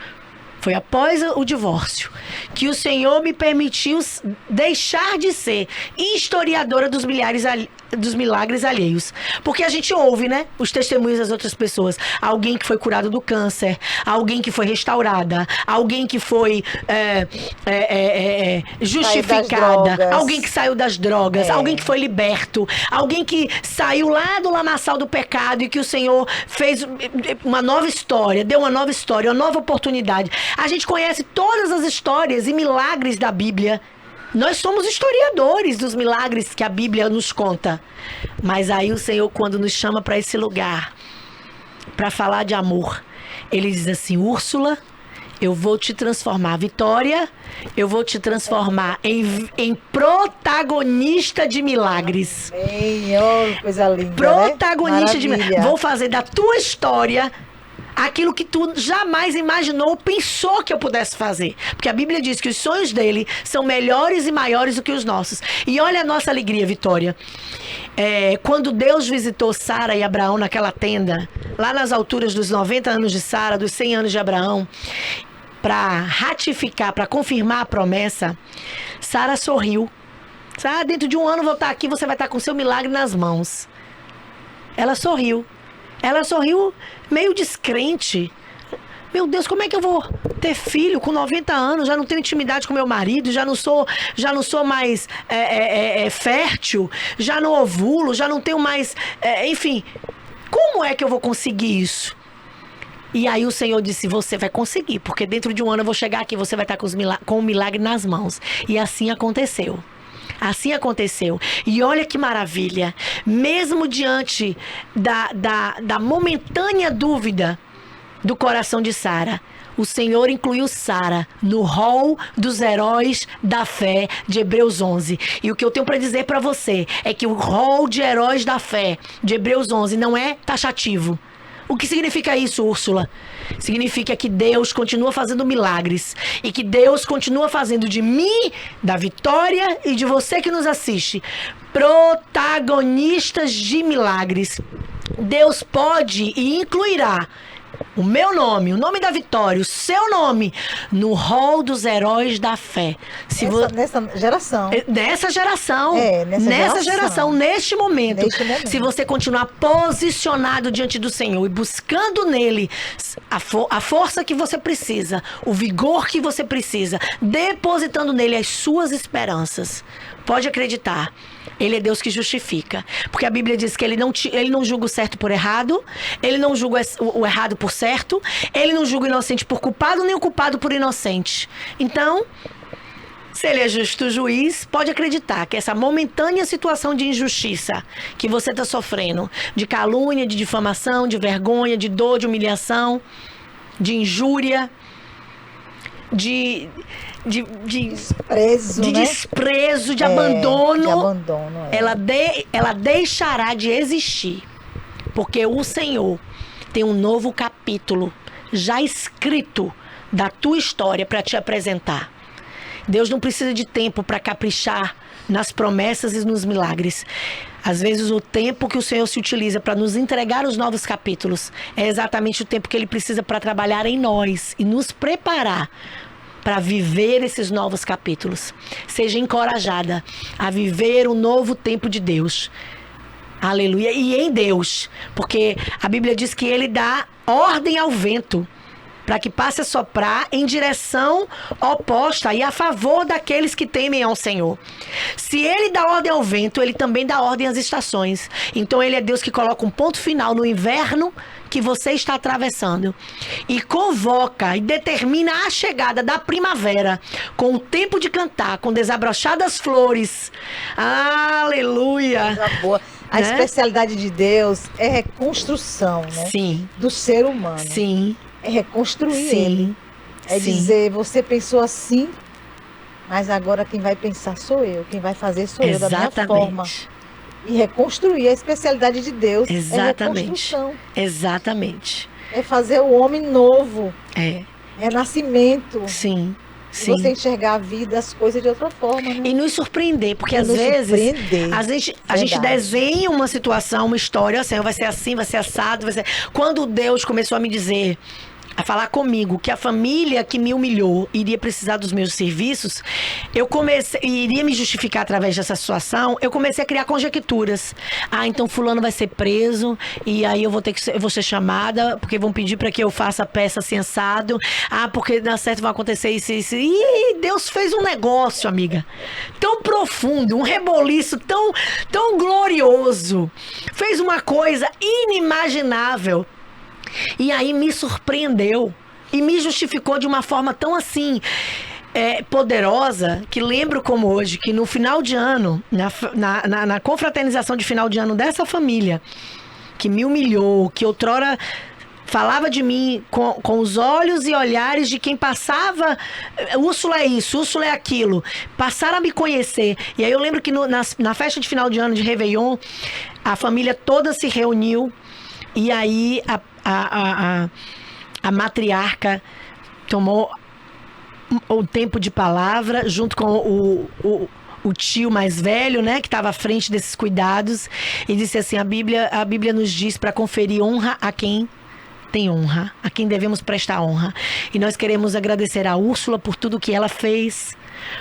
foi após o divórcio, que o Senhor me permitiu deixar de ser historiadora dos milagres alheios. Porque a gente ouve, né, os testemunhos das outras pessoas. Alguém que foi curado do câncer, alguém que foi restaurada, alguém que foi justificada, alguém que saiu das drogas, alguém que foi liberto, alguém que saiu lá do lamaçal do pecado e que o Senhor fez uma nova história, deu uma nova história, uma nova oportunidade. A gente conhece todas as histórias e milagres da Bíblia. Nós somos historiadores dos milagres que a Bíblia nos conta. Mas aí o Senhor, quando nos chama para esse lugar, para falar de amor, Ele diz assim: Úrsula, eu vou te transformar, Vitória, eu vou te transformar em protagonista de milagres. Coisa linda, protagonista, né? De milagres. Vou fazer da tua história aquilo que tu jamais imaginou ou pensou que eu pudesse fazer. Porque a Bíblia diz que os sonhos dele são melhores e maiores do que os nossos. E olha a nossa alegria, Vitória. Quando Deus visitou Sara e Abraão naquela tenda, lá nas alturas dos 90 anos de Sara, dos 100 anos de Abraão, para ratificar, para confirmar a promessa, Sara sorriu. Dentro de um ano eu vou estar aqui, você vai estar com o seu milagre nas mãos. Ela sorriu. Ela sorriu meio descrente. Meu Deus, como é que eu vou ter filho com 90 anos? Já não tenho intimidade com meu marido, já não sou mais fértil, já não ovulo, já não tenho mais... enfim, como é que eu vou conseguir isso? E aí o Senhor disse: você vai conseguir, porque dentro de um ano eu vou chegar aqui, você vai estar com o milagre nas mãos. E assim aconteceu. Assim aconteceu. E olha que maravilha. Mesmo diante da momentânea dúvida do coração de Sara, o Senhor incluiu Sara no rol dos heróis da fé de Hebreus 11. E o que eu tenho para dizer para você é que o rol de heróis da fé de Hebreus 11 não é taxativo. O que significa isso, Úrsula? Significa que Deus continua fazendo milagres e que Deus continua fazendo de mim, da Vitória e de você que nos assiste, protagonistas de milagres. Deus pode e incluirá o meu nome, o nome da Vitória, o seu nome, no rol dos heróis da fé. Nessa geração. Nessa geração. Nessa geração, neste momento. Se você continuar posicionado diante do Senhor e buscando nele a força que você precisa, o vigor que você precisa, depositando nele as suas esperanças, pode acreditar. Ele é Deus que justifica. Porque a Bíblia diz que ele não julga o certo por errado, ele não julga o errado por certo, ele não julga o inocente por culpado, nem o culpado por inocente. Então, se ele é justo juiz, pode acreditar que essa momentânea situação de injustiça que você está sofrendo, de calúnia, de difamação, de vergonha, de dor, de humilhação, de injúria, de desprezo, né? Desprezo, de abandono, é. ela deixará de existir, porque o Senhor tem um novo capítulo já escrito da tua história para te apresentar. Deus não precisa de tempo para caprichar nas promessas e nos milagres. Às vezes o tempo que o Senhor se utiliza para nos entregar os novos capítulos é exatamente o tempo que Ele precisa para trabalhar em nós e nos preparar para viver esses novos capítulos. Seja encorajada a viver um novo tempo de Deus. Aleluia. E em Deus. Porque a Bíblia diz que Ele dá ordem ao vento para que passe a soprar em direção oposta e a favor daqueles que temem ao Senhor. Se Ele dá ordem ao vento, Ele também dá ordem às estações. Então Ele é Deus que coloca um ponto final no inverno que você está atravessando e convoca e determina a chegada da primavera com o tempo de cantar, com desabrochadas flores. Aleluia! Coisa boa. A Né? especialidade de Deus é reconstrução, né? Sim, Do ser humano. sim, É reconstruir ele. sim. É sim. dizer, você pensou assim, mas agora quem vai pensar sou eu. Quem vai fazer sou eu, da minha forma. Exatamente. E reconstruir. A especialidade de Deus é Exatamente. reconstrução. Exatamente. É fazer o homem novo. É, É nascimento. sim, E sim. você enxergar a vida, as coisas de outra forma, né? E nos surpreender, porque E às nos vezes surpreender. a gente Verdade. desenha uma situação, uma história, assim, vai ser assim, vai ser assado, vai ser... Quando Deus começou a me dizer, a falar comigo, que a família que me humilhou iria precisar dos meus serviços, eu comecei, iria me justificar através dessa situação, eu comecei a criar conjecturas. Ah, então fulano vai ser preso, e aí eu vou ser chamada, porque vão pedir para que eu faça peça assim assado. Ah, porque dá certo, vai acontecer isso, isso. E Deus fez um negócio, amiga, tão profundo, um reboliço tão glorioso. Fez uma coisa inimaginável. E aí me surpreendeu e me justificou de uma forma tão assim poderosa, que lembro como hoje, que no final de ano, na confraternização de final de ano dessa família, que me humilhou, que outrora falava de mim com os olhos e olhares de quem passava, Úrsula é isso, Úrsula é aquilo, passaram a me conhecer. E aí eu lembro que na festa de final de ano de Réveillon, a família toda se reuniu. E aí a matriarca tomou o tempo de palavra junto com o tio mais velho, né, que estava à frente desses cuidados, e disse assim, a Bíblia nos diz para conferir honra a quem tem honra, a quem devemos prestar honra. E nós queremos agradecer a Úrsula por tudo que ela fez,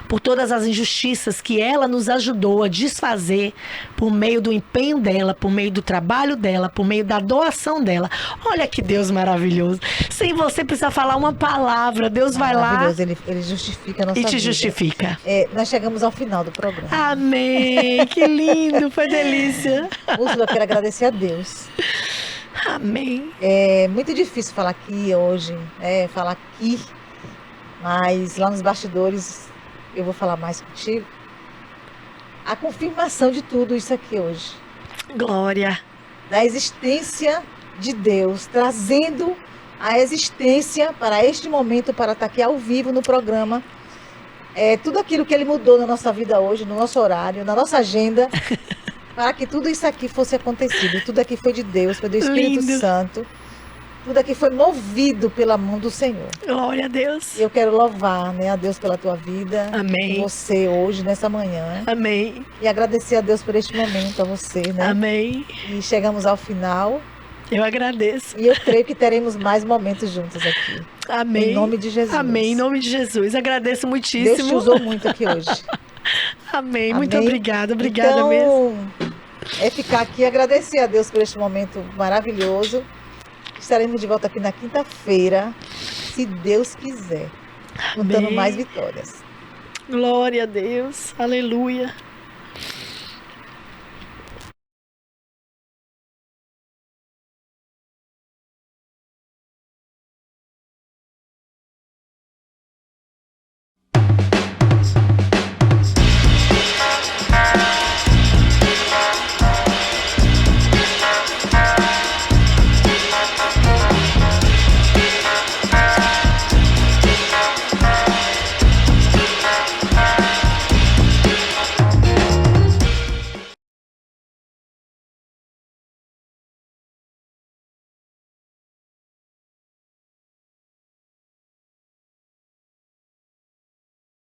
por todas as injustiças que ela nos ajudou a desfazer por meio do empenho dela, por meio do trabalho dela, por meio da doação dela. Olha que Deus maravilhoso. Sem você precisar falar uma palavra, Deus vai lá Maravilhoso, ele justifica a nossa e te vida. justifica. Nós chegamos ao final do programa. Amém. Que lindo, foi delícia. Úrsula, eu quero agradecer a Deus. Amém. É muito difícil falar aqui hoje, falar aqui, mas lá nos bastidores eu vou falar mais contigo. A confirmação de tudo isso aqui hoje, Glória. da existência de Deus, trazendo a existência para este momento, para estar aqui ao vivo no programa. Tudo aquilo que Ele mudou na nossa vida hoje, no nosso horário, na nossa agenda, para que tudo isso aqui fosse acontecido. Tudo aqui foi de Deus, foi do Espírito Lindo. Santo. Tudo aqui foi movido pela mão do Senhor. Glória a Deus. E eu quero louvar, a Deus pela tua vida. Amém. Por você hoje, nessa manhã. Amém. E agradecer a Deus por este momento, a você, né? Amém. E chegamos ao final. Eu agradeço. E eu creio que teremos mais momentos juntos aqui. Amém. Em nome de Jesus. Amém. Em nome de Jesus. Agradeço muitíssimo. Deus te usou muito aqui hoje. Amém. Muito Amém? obrigada. Obrigada então, mesmo. É ficar aqui e agradecer a Deus por este momento maravilhoso. Estaremos de volta aqui na quinta-feira, se Deus quiser, contando Amém. mais vitórias. Glória a Deus. Aleluia.